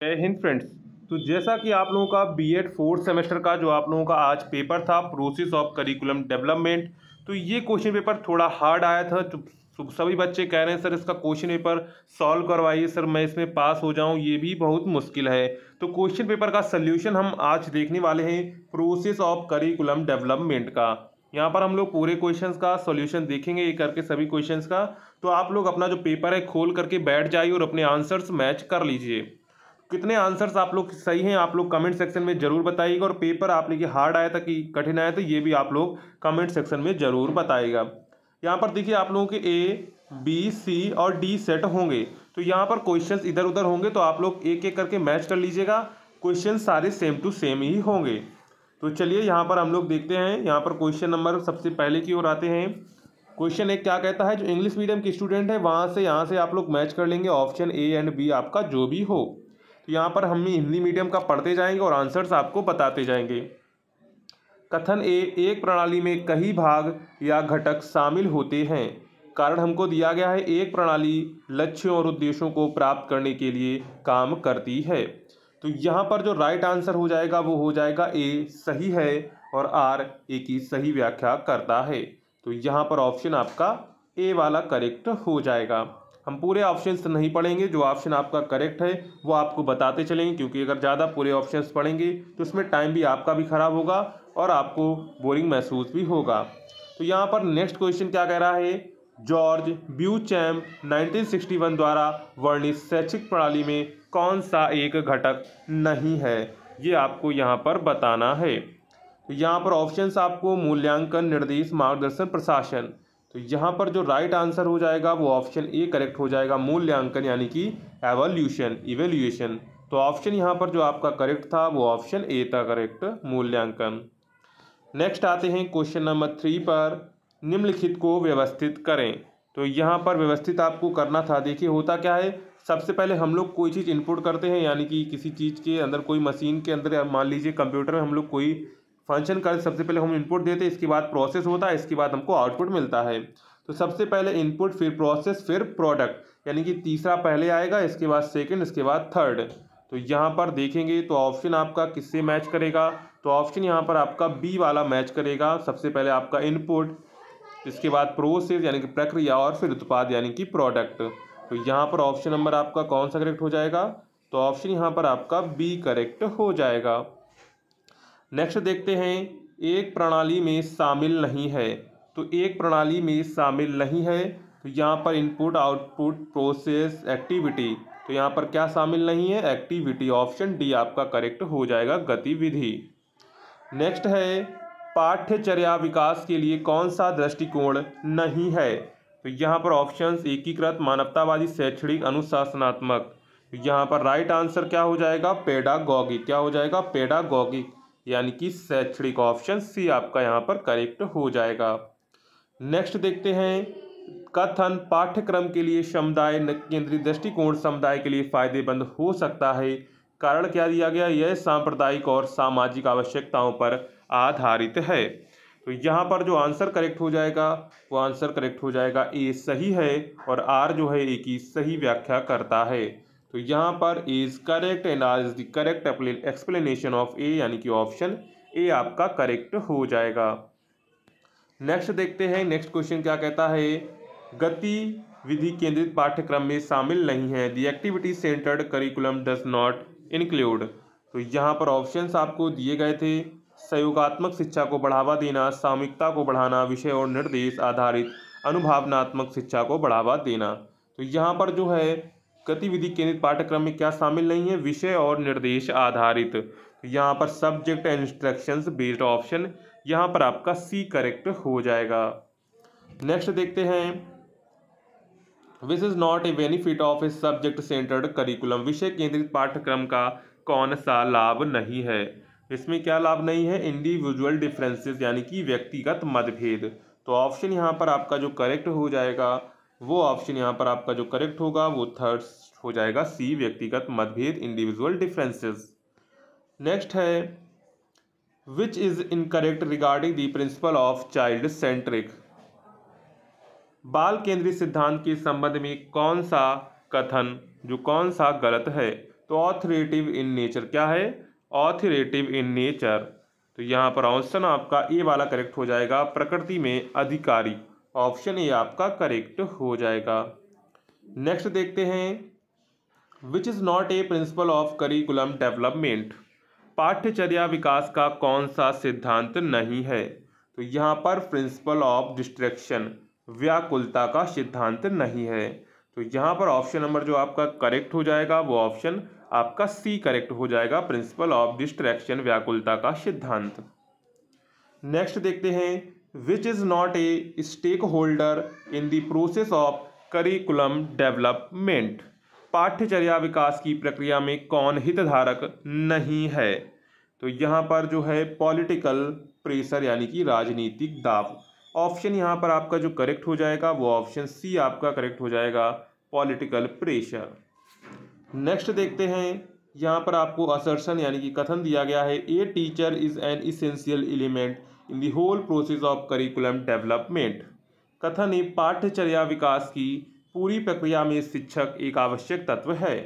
जय हिंद फ्रेंड्स। तो जैसा कि आप लोगों का बीएड फोर्थ सेमेस्टर का जो आप लोगों का आज पेपर था प्रोसेस ऑफ करिकुलम डेवलपमेंट, तो ये क्वेश्चन पेपर थोड़ा हार्ड आया था। तो सभी बच्चे कह रहे हैं सर इसका क्वेश्चन पेपर सॉल्व करवाइए सर, मैं इसमें पास हो जाऊं, ये भी बहुत मुश्किल है। तो क्वेश्चन पेपर का सल्यूशन हम आज देखने वाले हैं प्रोसेस ऑफ करिकुलम डेवलपमेंट का। यहाँ पर हम लोग पूरे क्वेश्चंस का सॉल्यूशन देखेंगे, ये करके सभी क्वेश्चंस का। तो आप लोग अपना जो पेपर है खोल करके बैठ जाइए और अपने आंसर्स मैच कर लीजिए। कितने आंसर्स आप लोग सही हैं आप लोग कमेंट सेक्शन में जरूर बताइएगा। और पेपर आप लोग हार्ड आया था कि कठिन आया था, ये भी आप लोग कमेंट सेक्शन में जरूर बताइएगा। यहाँ पर देखिए आप लोगों के ए बी सी और डी सेट होंगे, तो यहाँ पर क्वेश्चंस इधर उधर होंगे, तो आप लोग एक एक करके मैच कर लीजिएगा। क्वेश्चन सारे सेम टू सेम ही होंगे। तो चलिए यहाँ पर हम लोग देखते हैं। यहाँ पर क्वेश्चन नंबर सबसे पहले की ओर आते हैं। क्वेश्चन एक क्या कहता है, जो इंग्लिश मीडियम के स्टूडेंट है वहाँ से यहाँ से आप लोग मैच कर लेंगे ऑप्शन ए एंड बी आपका जो भी हो। तो यहाँ पर हम हिंदी मीडियम का पढ़ते जाएंगे और आंसर्स आपको बताते जाएंगे। कथन ए, एक प्रणाली में कई भाग या घटक शामिल होते हैं। कारण हमको दिया गया है एक प्रणाली लक्ष्यों और उद्देश्यों को प्राप्त करने के लिए काम करती है। तो यहाँ पर जो राइट आंसर हो जाएगा वो हो जाएगा ए, सही है, और आर ए की सही व्याख्या करता है। तो यहाँ पर ऑप्शन आपका ए वाला करेक्ट हो जाएगा। हम पूरे ऑप्शंस नहीं पढ़ेंगे, जो ऑप्शन आपका करेक्ट है वो आपको बताते चलेंगे, क्योंकि अगर ज़्यादा पूरे ऑप्शंस पढ़ेंगे तो उसमें टाइम भी आपका भी खराब होगा और आपको बोरिंग महसूस भी होगा। तो यहाँ पर नेक्स्ट क्वेश्चन क्या कह रहा है, जॉर्ज ब्यूचैम 1961 द्वारा वर्णित शैक्षिक प्रणाली में कौन सा एक घटक नहीं है, ये आपको यहाँ पर बताना है। तो यहाँ पर ऑप्शंस आपको मूल्यांकन, निर्देश, मार्गदर्शन, प्रशासन। तो यहाँ पर जो राइट आंसर हो जाएगा वो ऑप्शन ए करेक्ट हो जाएगा, मूल्यांकन यानी कि एवोल्यूशन, इवेल्यूएशन। तो ऑप्शन यहाँ पर जो आपका करेक्ट था वो ऑप्शन ए था करेक्ट, मूल्यांकन। नेक्स्ट आते हैं क्वेश्चन नंबर 3 पर, निम्नलिखित को व्यवस्थित करें। तो यहाँ पर व्यवस्थित आपको करना था। देखिए होता क्या है, सबसे पहले हम लोग कोई चीज़ इनपुट करते हैं, यानी कि किसी चीज़ के अंदर, कोई मशीन के अंदर, मान लीजिए कंप्यूटर में हम लोग कोई फंक्शन कर, सबसे पहले हम इनपुट देते हैं, इसके बाद प्रोसेस होता है, इसके बाद हमको आउटपुट मिलता है। तो सबसे पहले इनपुट, फिर प्रोसेस, फिर प्रोडक्ट, यानी कि तीसरा पहले आएगा, इसके बाद सेकंड, इसके बाद थर्ड। तो यहाँ पर देखेंगे तो ऑप्शन आपका किससे मैच करेगा, तो ऑप्शन यहाँ पर आपका बी वाला मैच करेगा। सबसे पहले आपका इनपुट, इसके बाद प्रोसेस यानी कि प्रक्रिया, और फिर उत्पाद यानी कि प्रोडक्ट। तो यहाँ पर ऑप्शन नंबर आपका कौन सा करेक्ट हो जाएगा, तो ऑप्शन यहाँ पर आपका बी करेक्ट हो जाएगा। नेक्स्ट देखते हैं, एक प्रणाली में शामिल नहीं है। तो एक प्रणाली में शामिल नहीं है, तो यहाँ पर इनपुट, आउटपुट, प्रोसेस, एक्टिविटी। तो यहाँ पर क्या शामिल नहीं है, एक्टिविटी। ऑप्शन डी आपका करेक्ट हो जाएगा, गतिविधि। नेक्स्ट है, पाठ्यचर्या विकास के लिए कौन सा दृष्टिकोण नहीं है। तो यहाँ पर ऑप्शंस एकीकृत, मानवतावादी, शैक्षणिक, अनुशासनात्मक। तो यहाँ पर राइट आंसर क्या हो जाएगा, पेडागॉगिक। क्या हो जाएगा, पेडागॉगिक यानी कि शैक्षणिक। ऑप्शन सी आपका यहाँ पर करेक्ट हो जाएगा। नेक्स्ट देखते हैं, कथन पाठ्यक्रम के लिए समुदाय केंद्रित दृष्टिकोण समुदाय के लिए फायदेमंद हो सकता है। कारण क्या दिया गया, यह सांप्रदायिक और सामाजिक आवश्यकताओं पर आधारित है। तो यहाँ पर जो आंसर करेक्ट हो जाएगा वो आंसर करेक्ट हो जाएगा ए, सही है, और आर जो है ए की सही व्याख्या करता है। तो यहाँ पर A is correct and R is the correct explanation of A, यानी कि ऑप्शन ए आपका करेक्ट हो जाएगा। नेक्स्ट देखते हैं, नेक्स्ट क्वेश्चन क्या कहता है, गतिविधि केंद्रित पाठ्यक्रम में शामिल नहीं है। The activity centred curriculum does not include. तो यहाँ पर ऑप्शंस आपको दिए गए थे, सहयोगात्मक शिक्षा को बढ़ावा देना, सामूहिकता को बढ़ाना, विषय और निर्देश आधारित अनुभावनात्मक शिक्षा को बढ़ावा देना। तो यहाँ पर जो है गतिविधि केंद्रित पाठ्यक्रम में क्या शामिल नहीं है, विषय और निर्देश आधारित। यहाँ पर subject and instructions based. Option यहाँ पर आपका सी करेक्ट हो जाएगा। नेक्स्ट देखते हैं, which is not a benefit of a subject centred curriculum. विषय केंद्रित पाठ्यक्रम का कौन सा लाभ नहीं है। इसमें क्या लाभ नहीं है, इंडिविजुअल डिफरेंसेस यानी कि व्यक्तिगत मतभेद। तो ऑप्शन यहाँ पर आपका जो करेक्ट हो जाएगा वो ऑप्शन यहाँ पर आपका जो करेक्ट होगा वो थर्ड हो जाएगा, सी, व्यक्तिगत मतभेद, इंडिविजुअल डिफरेंसेस। नेक्स्ट है, which is incorrect regarding the principle of child centric. बाल केंद्रित सिद्धांत के संबंध में कौन सा कथन जो कौन सा गलत है। तो ऑथोरेटिव इन नेचर क्या है, ऑथोरेटिव इन नेचर। तो यहाँ पर ऑप्शन आपका ए वाला करेक्ट हो जाएगा, प्रकृति में अधिकारी। ऑप्शन ए आपका करेक्ट हो जाएगा। नेक्स्ट देखते हैं, which is not A principle of curriculum development. पाठ्यचर्या विकास का कौन सा सिद्धांत नहीं है। तो यहाँ पर प्रिंसिपल ऑफ डिस्ट्रैक्शन, व्याकुलता का सिद्धांत नहीं है। तो यहाँ पर ऑप्शन नंबर जो आपका करेक्ट हो जाएगा वो ऑप्शन आपका सी करेक्ट हो जाएगा, प्रिंसिपल ऑफ डिस्ट्रैक्शन, व्याकुलता का सिद्धांत। नेक्स्ट देखते हैं, which is not a stakeholder in the process of curriculum development. पाठ्यचर्या विकास की प्रक्रिया में कौन हितधारक नहीं है। तो यहाँ पर जो है पॉलिटिकल प्रेशर यानी कि राजनीतिक दाब। ऑप्शन यहाँ पर आपका जो करेक्ट हो जाएगा वो ऑप्शन सी आपका करेक्ट हो जाएगा, पॉलिटिकल प्रेशर। नेक्स्ट देखते हैं, यहाँ पर आपको असर्शन यानी कि कथन दिया गया है, a teacher is an essential element in the whole process of curriculum development. कथन है, पाठ्यचर्या विकास की पूरी प्रक्रिया में शिक्षक एक आवश्यक तत्व है।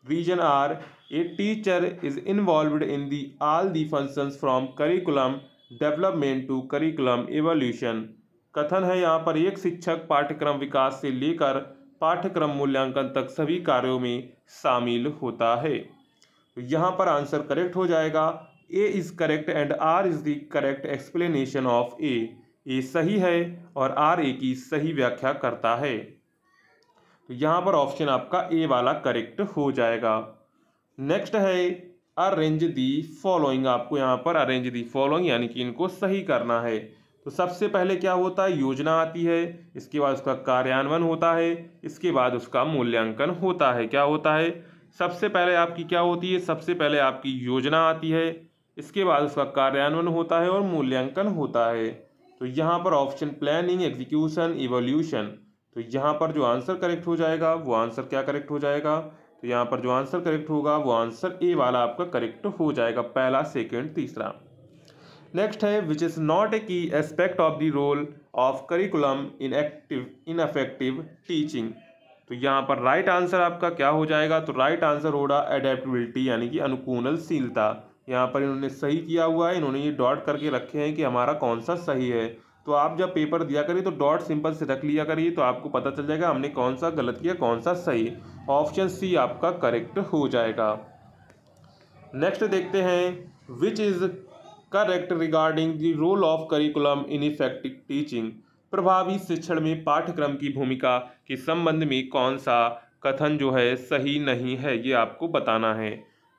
Reason R, a teacher is involved in the all the functions from curriculum development to curriculum evolution. कथन है, यहाँ पर एक शिक्षक पाठ्यक्रम विकास से लेकर पाठ्यक्रम मूल्यांकन तक सभी कार्यों में शामिल होता है। तो यहाँ पर आंसर करेक्ट हो जाएगा, A is correct and R is the correct explanation of A. A सही है और आर ए की सही व्याख्या करता है। तो यहाँ पर ऑप्शन आपका ए वाला करेक्ट हो जाएगा। नेक्स्ट है, अरेंज दी फॉलोइंग। आपको यहाँ पर अरेंज दी फॉलोइंग यानी कि इनको सही करना है। तो सबसे पहले क्या होता है, योजना आती है, इसके बाद उसका कार्यान्वयन होता है, इसके बाद उसका मूल्यांकन होता है। क्या होता है, सबसे पहले आपकी क्या होती है, सबसे पहले आपकी योजना आती है, इसके बाद उसका कार्यान्वयन होता है और मूल्यांकन होता है। तो यहाँ पर ऑप्शन प्लानिंग, एग्जीक्यूशन, इवोल्यूशन। तो यहाँ पर जो आंसर करेक्ट हो जाएगा वो आंसर क्या करेक्ट हो जाएगा, तो यहाँ पर जो आंसर करेक्ट होगा वो आंसर ए वाला आपका करेक्ट हो जाएगा, पहला, सेकंड, तीसरा। नेक्स्ट है, which is not a key aspect of the role of curriculum in effective teaching. तो यहाँ पर राइट आंसर आपका क्या हो जाएगा, तो राइट आंसर होगा एडेप्टेबिलिटी यानी कि अनुकूलनशीलता। यहाँ पर इन्होंने सही किया हुआ है, इन्होंने ये डॉट करके रखे हैं कि हमारा कौन सा सही है। तो आप जब पेपर दिया करिए तो डॉट सिंपल से रख लिया करिए, तो आपको पता चल जाएगा हमने कौन सा गलत किया कौन सा सही। ऑप्शन सी आपका करेक्ट हो जाएगा। नेक्स्ट देखते हैं, which is correct regarding the role of curriculum in effective teaching. प्रभावी शिक्षण में पाठ्यक्रम की भूमिका के संबंध में कौन सा कथन जो है सही नहीं है, ये आपको बताना है।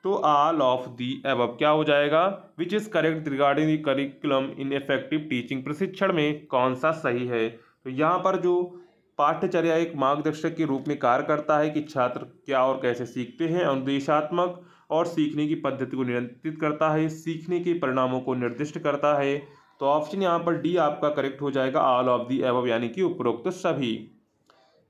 तो ऑल ऑफ दी अबव क्या हो जाएगा, विच is correct regarding the curriculum in effective teaching. प्रशिक्षण में कौन सा सही है। तो यहाँ पर जो पाठ्यचर्या एक मार्गदर्शक के रूप में कार्य करता है कि छात्र क्या और कैसे सीखते हैं, अनुदेशात्मक और सीखने की पद्धति को नियंत्रित करता है, सीखने के परिणामों को निर्दिष्ट करता है। तो ऑप्शन यहाँ पर डी आपका करेक्ट हो जाएगा, ऑल ऑफ दी अबव यानी कि उपरोक्त सभी।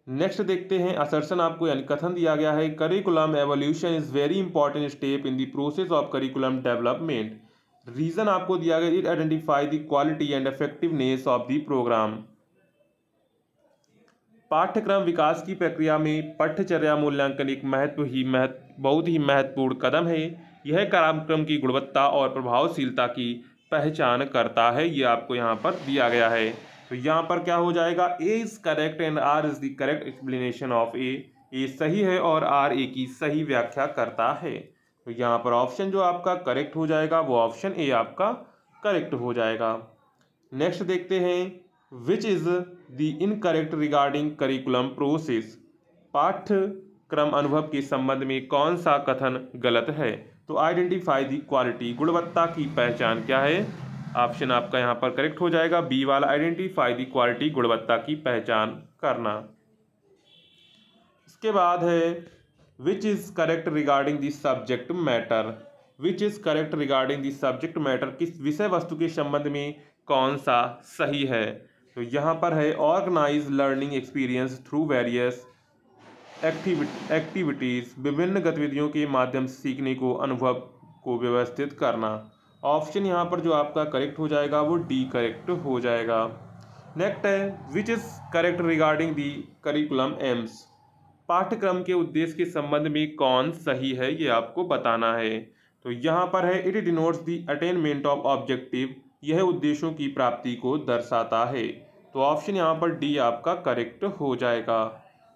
नेक्स्ट देखते हैं, असर्शन आपको यानी कथन दिया गया है, curriculum evolution is very important step in the process of curriculum development. Reason आपको दिया गया, it identify the quality and effectiveness of the programme. पाठ्यक्रम विकास की प्रक्रिया में पाठ्यचर्या मूल्यांकन एक बहुत ही महत्वपूर्ण कदम है। यह कार्यक्रम की गुणवत्ता और प्रभावशीलता की पहचान करता है। ये आपको यहाँ पर दिया गया है। तो यहाँ पर क्या हो जाएगा, A is correct and R is the correct explanation of A. A सही है और आर ए की सही व्याख्या करता है। तो यहाँ पर ऑप्शन जो आपका करेक्ट हो जाएगा वो ऑप्शन ए आपका करेक्ट हो जाएगा। नेक्स्ट देखते हैं, which is the incorrect regarding curriculum process. पाठ्यक्रम अनुभव के संबंध में कौन सा कथन गलत है। तो आइडेंटिफाई द क्वालिटी, गुणवत्ता की पहचान क्या है। ऑप्शन आपका यहाँ पर करेक्ट हो जाएगा, बी वाला, आइडेंटिफाई द क्वालिटी, गुणवत्ता की पहचान करना। इसके बाद है, which is correct regarding the subject matter. Which is correct regarding the subject matter, किस विषय वस्तु के संबंध में कौन सा सही है। तो यहाँ पर है, organise learning experience through various activities, विभिन्न गतिविधियों के माध्यम से सीखने को, अनुभव को व्यवस्थित करना। ऑप्शन यहाँ पर जो आपका करेक्ट हो जाएगा वो डी करेक्ट हो जाएगा। नेक्स्ट है, which is correct regarding the curriculum AIIMS. पाठ्यक्रम के उद्देश्य के संबंध में कौन सही है ये आपको बताना है। तो यहाँ पर है it denotes the attainment of objective, यह उद्देश्यों की प्राप्ति को दर्शाता है। तो ऑप्शन यहाँ पर डी आपका करेक्ट हो जाएगा।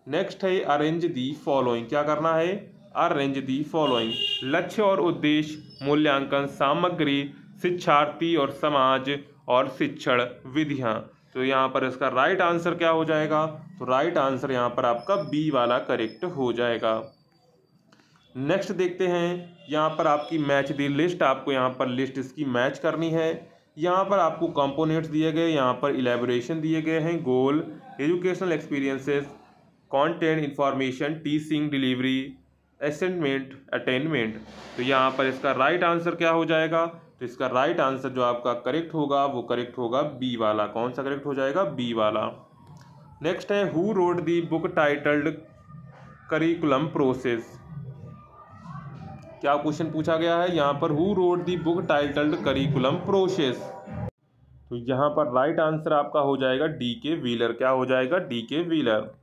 नेक्स्ट है अरेंज दी फॉलोइंग, क्या करना है, अरेंज दी फॉलोइंग, लक्ष्य और उद्देश्य, मूल्यांकन सामग्री, शिक्षार्थी और समाज और शिक्षण विधियाँ। तो यहाँ पर इसका राइट आंसर क्या हो जाएगा, तो राइट आंसर यहाँ पर आपका बी वाला करेक्ट हो जाएगा। नेक्स्ट देखते हैं, यहाँ पर आपकी मैच दी लिस्ट, आपको यहाँ पर लिस्ट इसकी मैच करनी है। यहाँ पर आपको कंपोनेंट्स दिए गए, यहाँ पर इलेबोरेशन दिए गए हैं, goal, educational experiences, content, information, teaching, delivery, assignment, attainment. तो यहाँ पर इसका राइट आंसर क्या हो जाएगा, तो इसका राइट आंसर जो आपका करेक्ट होगा वो करेक्ट होगा बी वाला। कौन सा करेक्ट हो जाएगा, बी वाला। नेक्स्ट है who wrote the book titled curriculum process, क्या क्वेश्चन पूछा गया है यहाँ पर, who wrote the book titled curriculum process. तो यहाँ पर राइट आंसर आपका हो जाएगा डी के व्हीलर, क्या हो जाएगा, डी के wheeler.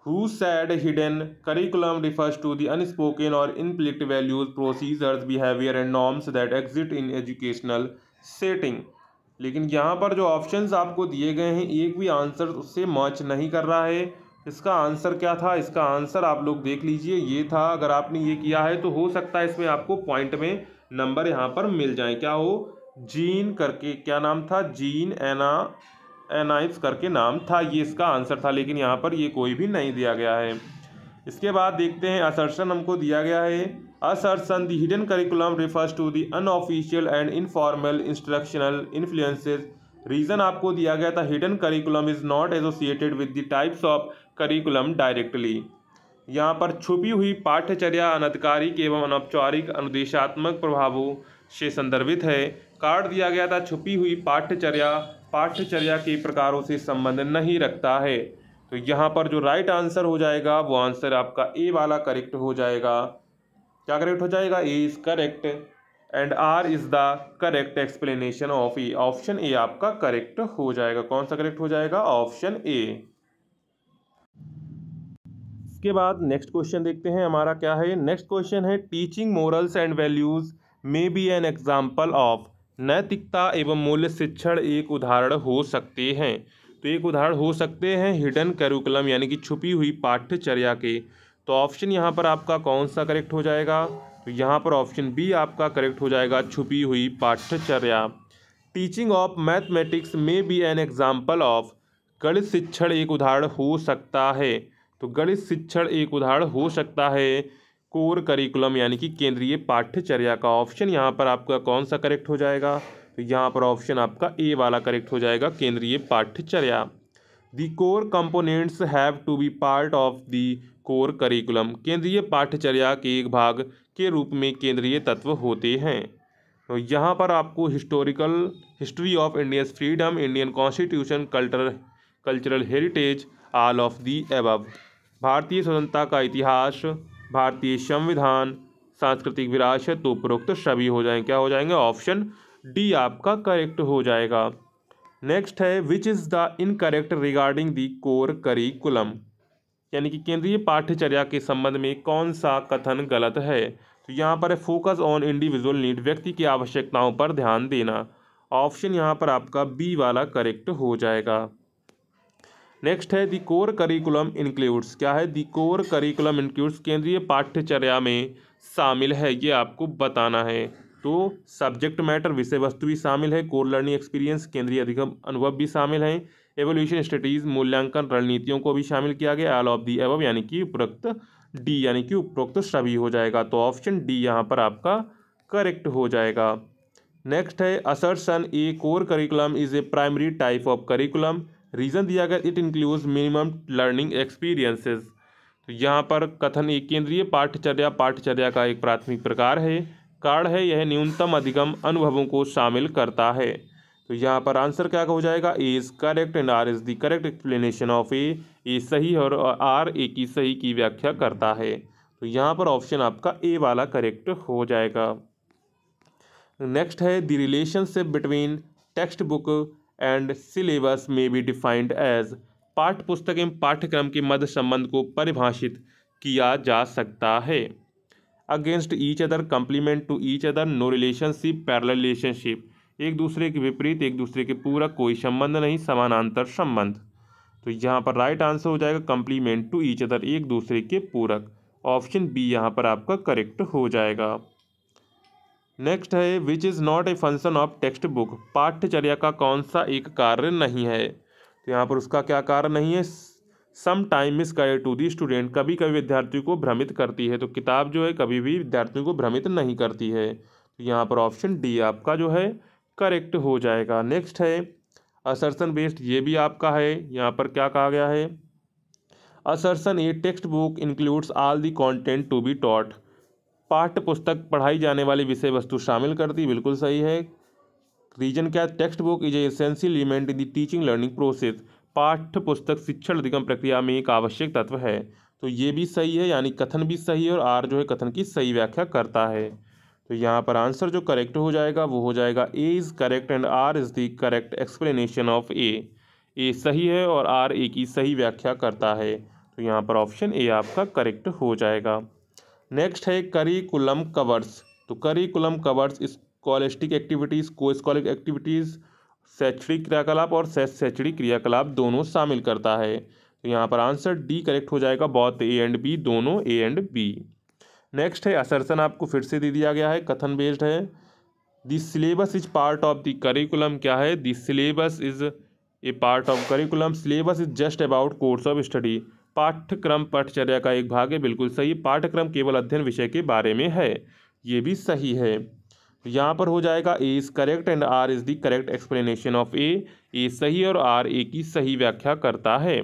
Who said hidden curriculum refers to the unspoken or implicit values, procedures, behavior and norms that exist in educational setting। लेकिन यहाँ पर जो ऑप्शंस आपको दिए गए हैं एक भी आंसर उससे मैच नहीं कर रहा है। इसका आंसर क्या था, इसका आंसर आप लोग देख लीजिए, ये था। अगर आपने ये किया है तो हो सकता है इसमें आपको पॉइंट में नंबर यहाँ पर मिल जाए। क्या हो, जीन करके क्या नाम था, जीन एनाइस करके नाम था, ये इसका आंसर था, लेकिन यहाँ पर ये कोई भी नहीं दिया गया है। इसके बाद देखते हैं असर्शन हमको दिया गया है, assertion the hidden curriculum refers to the unofficial and informal instructional influences. Reason आपको दिया गया था hidden curriculum is not associated with the types of curriculum directly. यहाँ पर छुपी हुई पाठ्यचर्या अनधिकारिक एवं अनौपचारिक अनुदेशात्मक प्रभावों से संदर्भित है। कार्ड दिया गया था छुपी हुई पाठ्यचर्या के प्रकारों से संबंध नहीं रखता है। तो यहाँ पर जो राइट आंसर हो जाएगा वो आंसर आपका ए वाला करेक्ट हो जाएगा। क्या करेक्ट हो जाएगा, A is correct and R is the correct explanation of A. Option A आपका करेक्ट हो जाएगा। कौन सा करेक्ट हो जाएगा, ऑप्शन ए। इसके बाद नेक्स्ट क्वेश्चन देखते हैं हमारा क्या है। नेक्स्ट क्वेश्चन है teaching morals and values may be an example of. नैतिकता एवं मूल्य शिक्षण एक उदाहरण हो सकते हैं। तो एक उदाहरण हो सकते हैं हिडन करिकुलम यानी कि छुपी हुई पाठ्यचर्या के। तो ऑप्शन यहाँ पर आपका कौन सा करेक्ट हो जाएगा, तो यहाँ पर ऑप्शन बी आपका करेक्ट हो जाएगा, छुपी हुई पाठ्यचर्या। Teaching of mathematics may be an example of. गणित शिक्षण एक उदाहरण हो सकता है। तो गणित शिक्षण एक उदाहरण हो सकता है कोर करिकुलम यानी कि केंद्रीय पाठ्यचर्या का। ऑप्शन यहाँ पर आपका कौन सा करेक्ट हो जाएगा, तो यहाँ पर ऑप्शन आपका ए वाला करेक्ट हो जाएगा, केंद्रीय पाठ्यचर्या। The core components have to be part of the core curriculum. केंद्रीय पाठ्यचर्या के एक भाग के रूप में केंद्रीय तत्व होते हैं। तो यहाँ पर आपको history of Indian freedom, Indian constitution, cultural heritage, all of the above. भारतीय स्वतंत्रता का इतिहास, भारतीय संविधान, सांस्कृतिक विरासत, उपरोक्त सभी हो जाएंगे। क्या हो जाएंगे, ऑप्शन डी आपका करेक्ट हो जाएगा। नेक्स्ट है which is the incorrect regarding the core curriculum, यानी कि केंद्रीय पाठ्यचर्या के संबंध में कौन सा कथन गलत है। तो यहाँ पर फोकस ऑन इंडिविजुअल नीड, व्यक्ति की आवश्यकताओं पर ध्यान देना। ऑप्शन यहाँ पर आपका बी वाला करेक्ट हो जाएगा। नेक्स्ट है दी कोर करिकुलम इंक्लूड्स। क्या है, दी कोर करिकुलम इंक्लूड्स केंद्रीय पाठ्यचर्या में शामिल है, ये आपको बताना है। तो सब्जेक्ट मैटर विषय वस्तु भी शामिल है, कोर लर्निंग एक्सपीरियंस केंद्रीय अधिगम अनुभव भी शामिल है, एवोल्यूशन स्ट्रेटीज मूल्यांकन रणनीतियों को भी शामिल किया गया, ऑल ऑफ दी एबव यानी कि उपरोक्त डी यानी कि उपरोक्त सभी हो जाएगा। तो ऑप्शन डी यहाँ पर आपका करेक्ट हो जाएगा। नेक्स्ट है assertion a core curriculum is a primary type of curriculum. Reason दिया गया it includes minimum learning experiences. तो यहाँ पर कथन एक केंद्रीय पाठ्यचर्या का एक प्राथमिक प्रकार है। कारण है यह न्यूनतम अधिगम अनुभवों को शामिल करता है। तो यहाँ पर आंसर क्या हो जाएगा, A is correct and R is the correct explanation of A. A सही और आर ए की सही की व्याख्या करता है। तो यहाँ पर ऑप्शन आपका ए वाला करेक्ट हो जाएगा। नेक्स्ट है the relationship between text book and syllabus में बी डिफाइंड एज। पाठ्य पुस्तक एवं पाठ्यक्रम के मध्य संबंध को परिभाषित किया जा सकता है। Against each other, complement to each other, no relationship, parallel relationship, एक दूसरे के विपरीत, एक दूसरे के पूरक, कोई संबंध नहीं, समानांतर संबंध। तो यहाँ पर राइट आंसर हो जाएगा कंप्लीमेंट टू ईच अदर, एक दूसरे के पूरक। ऑप्शन बी यहाँ पर आपका करेक्ट हो जाएगा। नेक्स्ट है which is not a function of text book, पाठ्यचर्या का कौन सा एक कार्य नहीं है। तो यहाँ पर उसका क्या कार्य नहीं है, sometime misguide to the student, कभी कभी विद्यार्थियों को भ्रमित करती है। तो किताब जो है कभी भी विद्यार्थियों को भ्रमित नहीं करती है। तो यहाँ पर ऑप्शन डी आपका जो है करेक्ट हो जाएगा। नेक्स्ट है असर्शन बेस्ड, ये भी आपका है। यहाँ पर क्या कहा गया है, assertion a textbook includes all the content to be taught, पाठ्य पुस्तक पढ़ाई जाने वाली विषय वस्तु शामिल करती, बिल्कुल सही है। रीजन क्या, text book is essential element in the teaching learning process, पाठ्य पुस्तक शिक्षण अधिगम प्रक्रिया में एक आवश्यक तत्व है। तो ये भी सही है, यानी कथन भी सही है और आर जो है कथन की सही व्याख्या करता है। तो यहाँ पर आंसर जो करेक्ट हो जाएगा वो हो जाएगा A is correct and R is the correct explanation of A. A सही है और आर ए की सही व्याख्या करता है। तो यहाँ पर ऑप्शन ए आपका करेक्ट हो जाएगा। नेक्स्ट है करिकुलम कवर्स, तो करिकुलम कवर्स स्कॉलेस्टिक एक्टिविटीज़, को स्कॉलिक एक्टिविटीज़, शैक्षणिक क्रियाकलाप और शैक्षणिक क्रियाकलाप दोनों शामिल करता है। तो यहाँ पर आंसर डी करेक्ट हो जाएगा, बोथ ए एंड बी, दोनों ए एंड बी। नेक्स्ट है असर्शन, आपको फिर से दे दिया गया है, कथन बेस्ड है। The syllabus is part of the curriculum, क्या है, the syllabus is a part of curriculum, syllabus is just about course of study, पाठ्यक्रम पाठ्यचर्या का एक भाग है, बिल्कुल सही। पाठ्यक्रम केवल अध्ययन विषय के बारे में है, ये भी सही है। तो यहाँ पर हो जाएगा A is correct and R is the correct explanation of A, A सही और आर ए की सही व्याख्या करता है।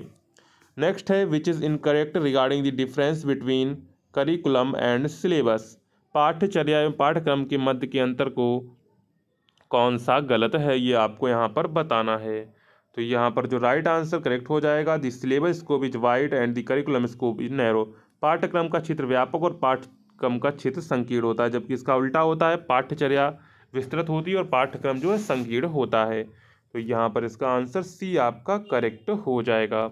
नेक्स्ट है which is incorrect regarding the difference between curriculum and syllabus, पाठ्यचर्या एवं पाठ्यक्रम के मध्य के अंतर को कौन सा गलत है, ये आपको यहाँ पर बताना है। तो यहाँ पर जो राइट आंसर करेक्ट हो जाएगा, the syllabus scope is wide and the curriculum scope is narrow, पाठ्यक्रम का क्षेत्र व्यापक और पाठ्यक्रम का क्षेत्र संकीर्ण होता है, जबकि इसका उल्टा होता है, पाठ्यचर्या विस्तृत होती है और पाठ्यक्रम जो है संकीर्ण होता है। तो यहाँ पर इसका आंसर सी आपका करेक्ट हो जाएगा।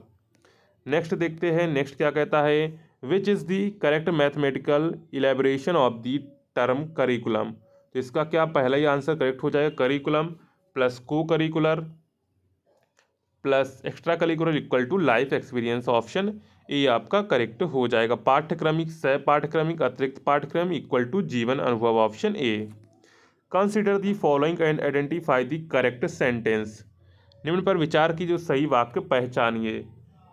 नेक्स्ट देखते हैं, नेक्स्ट क्या कहता है, which is the correct mathematical elaboration of the term curriculum. तो इसका क्या पहला ही आंसर करेक्ट हो जाएगा, curriculum plus co-curricular plus extracurricular equal to life experience, option A आपका करेक्ट हो जाएगा। पाठ्यक्रमिक सह पाठ्यक्रमिक अतिरिक्त पाठ्यक्रम इक्वल टू जीवन अनुभव, option A. Consider the following and identify the correct sentence, निम्न पर विचार की जो सही वाक्य पहचानिए।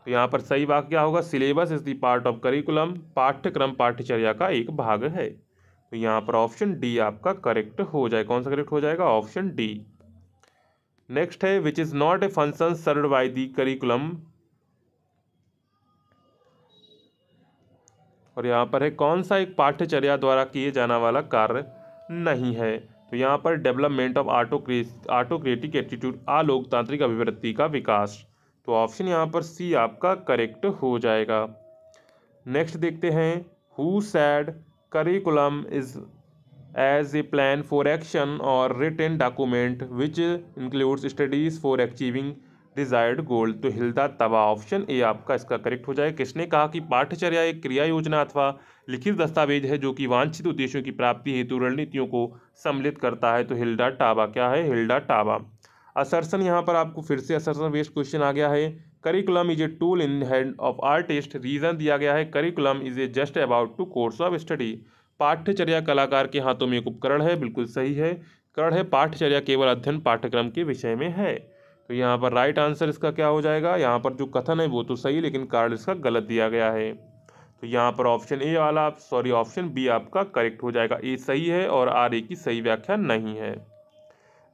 तो यहाँ पर सही वाक्य क्या होगा, syllabus is the part of curriculum, पाठ्यक्रम पाठ्यचर्या का एक भाग है। तो यहाँ पर ऑप्शन डी आपका करेक्ट हो जाएगा। कौन सा करेक्ट हो जाएगा, ऑप्शन डी। नेक्स्ट है which is not a function served by the curriculum, और यहाँ पर है कौन सा एक पाठ्यचर्या द्वारा किए जाने वाला कार्य नहीं है। तो यहाँ पर डेवलपमेंट ऑफ ऑटोक्रेटिक एटीट्यूड, अलोकतांत्रिक अभिवृत्ति का विकास। तो ऑप्शन यहाँ पर सी आपका करेक्ट हो जाएगा। नेक्स्ट देखते हैं, who said curriculum is as a plan for action or written document which includes studies for achieving desired goal. तो हिल्दा तबा, ऑप्शन ए आपका इसका करेक्ट हो जाएगा। किसने कहा कि पाठ्यचर्या एक क्रिया योजना अथवा लिखित दस्तावेज है जो कि वांछित उद्देश्यों की प्राप्ति हेतु रणनीतियों को सम्मिलित करता है। तो हिल्डा टाबा, क्या है, हिल्डा टाबा। असर्शन, यहाँ पर आपको फिर से असर्शन बेस्ड क्वेश्चन आ गया है। Curriculum is a tool in hand of artist, reason दिया गया है, curriculum is a just about to course of study, पाठ्यचर्या कलाकार के हाथों में एक उपकरण है, बिल्कुल सही है, करण है, पाठ्यचर्या केवल अध्ययन पाठ्यक्रम के विषय में है। तो यहाँ पर राइट आंसर इसका क्या हो जाएगा, यहाँ पर जो कथन है वो तो सही, लेकिन कारण इसका गलत दिया गया है। तो यहाँ पर ऑप्शन ए वाला ऑप्शन बी आपका करेक्ट हो जाएगा। ए सही है और आर ए की सही व्याख्या नहीं है।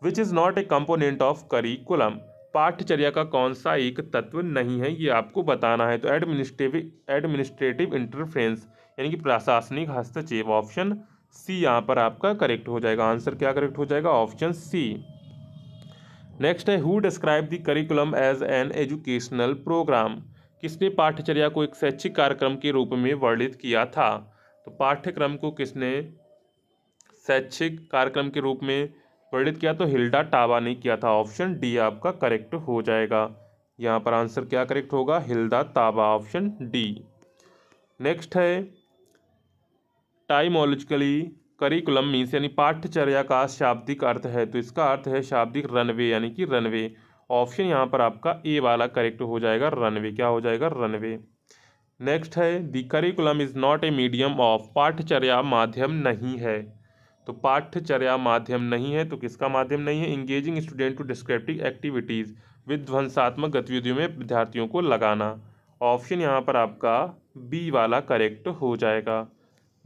Which is not A component of curriculum, पाठ्यचर्या का कौन सा एक तत्व नहीं है, ये आपको बताना है। तो एडमिनिस्ट्रेटिव इंटरफेरेंस, यानी कि प्रशासनिक हस्तक्षेप, ऑप्शन सी यहाँ पर आपका करेक्ट हो जाएगा। आंसर क्या करेक्ट हो जाएगा, ऑप्शन सी। नेक्स्ट है, who describe the curriculum as an educational programme, किसने पाठ्यचर्या को एक शैक्षिक कार्यक्रम के रूप में वर्णित किया था। तो पाठ्यक्रम को किसने शैक्षिक कार्यक्रम के रूप में वर्णित किया, तो हिल्डा टाबा ने किया था। ऑप्शन डी आपका करेक्ट हो जाएगा। यहाँ पर आंसर क्या करेक्ट होगा, Hilda Taba, option D. Next है टाइमोलॉजिकली करिकुलम मीन्स यानी पाठ्यचर्या का शाब्दिक अर्थ है, तो इसका अर्थ है शाब्दिक रनवे यानी कि रनवे। ऑप्शन यहाँ पर आपका ए वाला करेक्ट हो जाएगा, रनवे। क्या हो जाएगा? रनवे। नेक्स्ट है the curriculum is not a medium of, पाठ्यचर्या माध्यम नहीं है, तो पाठ्यचर्या माध्यम नहीं है, तो किसका माध्यम नहीं है? Engaging student to descriptive activities, विध्वंसात्मक गतिविधियों में विद्यार्थियों को लगाना। ऑप्शन यहाँ पर आपका बी वाला करेक्ट हो जाएगा।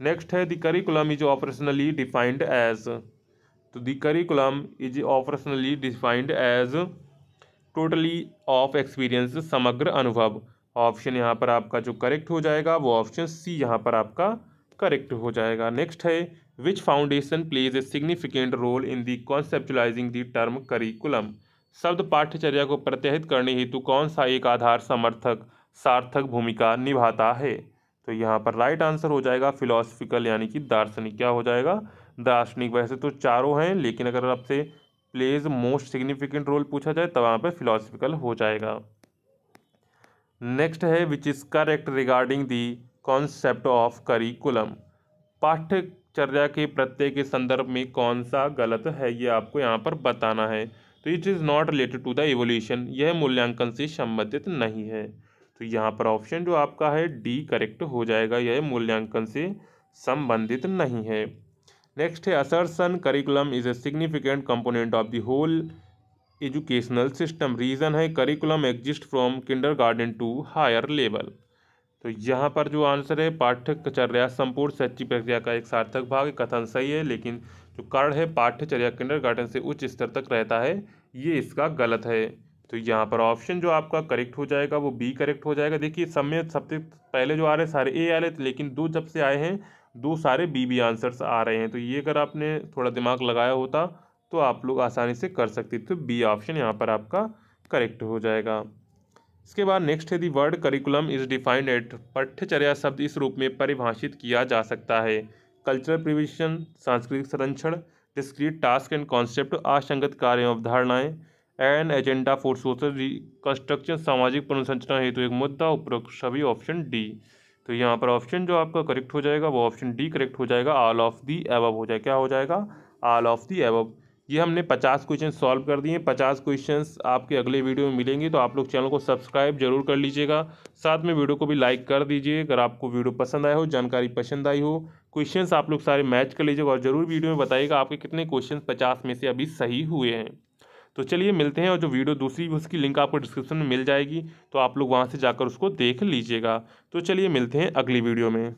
नेक्स्ट है the curriculum is operationally defined as, तो the curriculum is operationally defined as totally of experience, समग्र अनुभव। ऑप्शन यहाँ पर आपका जो करेक्ट हो जाएगा वो ऑप्शन सी यहाँ पर आपका करेक्ट हो जाएगा। नेक्स्ट है which foundation plays a significant role in the conceptualising the term curriculum, शब्द पाठ्यचर्या को प्रत्याहित करने हेतु कौन सा एक आधार समर्थक सार्थक भूमिका निभाता है? तो यहाँ पर राइट आंसर हो जाएगा फिलोसफिकल यानी कि दार्शनिक। क्या हो जाएगा? दार्शनिक। वैसे तो चारों हैं, लेकिन अगर आपसे प्लेज मोस्ट सिग्निफिकेंट रोल पूछा जाए तब वहाँ पर फिलोसफिकल हो जाएगा। नेक्स्ट है which is correct regarding the concept of curriculum, पाठ्यचर्या के प्रत्यय के संदर्भ में कौन सा गलत है, ये आपको यहाँ पर बताना है। तो it is not related to the evolution, यह मूल्यांकन से संबंधित नहीं है, तो यहाँ पर ऑप्शन जो आपका है डी करेक्ट हो जाएगा, यह मूल्यांकन से संबंधित नहीं है। नेक्स्ट है assertion curriculum is a significant component of the whole educational system, reason है curriculum exist from kindergarten to higher level. तो यहाँ पर जो आंसर है पाठ्यचर्या संपूर्ण शैक्षिक प्रक्रिया का एक सार्थक भाग, कथन सही है, लेकिन जो कारण है पाठ्यचर्या किंडरगार्टन से उच्च स्तर तक रहता है, ये इसका गलत है। तो यहाँ पर ऑप्शन जो आपका करेक्ट हो जाएगा वो बी करेक्ट हो जाएगा। देखिए सब में सबसे पहले जो आ रहे सारे ए आ रहे थे, लेकिन दो जब से आए हैं दो सारे बी आंसर्स आ रहे हैं, तो ये अगर आपने थोड़ा दिमाग लगाया होता तो आप लोग आसानी से कर सकते थे। तो बी ऑप्शन यहाँ पर आपका करेक्ट हो जाएगा। इसके बाद नेक्स्ट है the word curriculum is defined at, पाठ्यचर्या शब्द इस रूप में परिभाषित किया जा सकता है कल्चरल प्रिविजन, सांस्कृतिक संरक्षण, डिस्क्रीट टास्क एंड कॉन्सेप्ट, असंगत कार्य एवं अवधारणाएं, an agenda for social reconstruction, सामाजिक पुनर्संरचना हेतु एक मुद्दा, उपरोक्त सभी ऑप्शन डी। तो यहाँ पर ऑप्शन जो आपका करेक्ट हो जाएगा वो ऑप्शन डी करेक्ट हो जाएगा, ऑल ऑफ दी एबव हो जाएगा। क्या हो जाएगा? All of the above. ये हमने 50 क्वेश्चन सॉल्व कर दिए। 50 क्वेश्चंस आपके अगले वीडियो में मिलेंगे, तो आप लोग चैनल को सब्सक्राइब जरूर कर लीजिएगा, साथ में वीडियो को भी लाइक कर दीजिए। अगर आपको वीडियो पसंद आया हो, जानकारी पसंद आई हो, क्वेश्चंस आप लोग सारे मैच कर लीजिएगा और ज़रूर वीडियो में बताइएगा आपके कितने क्वेश्चन 50 में से अभी सही हुए हैं। तो चलिए मिलते हैं, और जो वीडियो दूसरी उसकी लिंक आपको डिस्क्रिप्शन में मिल जाएगी, तो आप लोग वहाँ से जाकर उसको देख लीजिएगा। तो चलिए मिलते हैं अगली वीडियो में।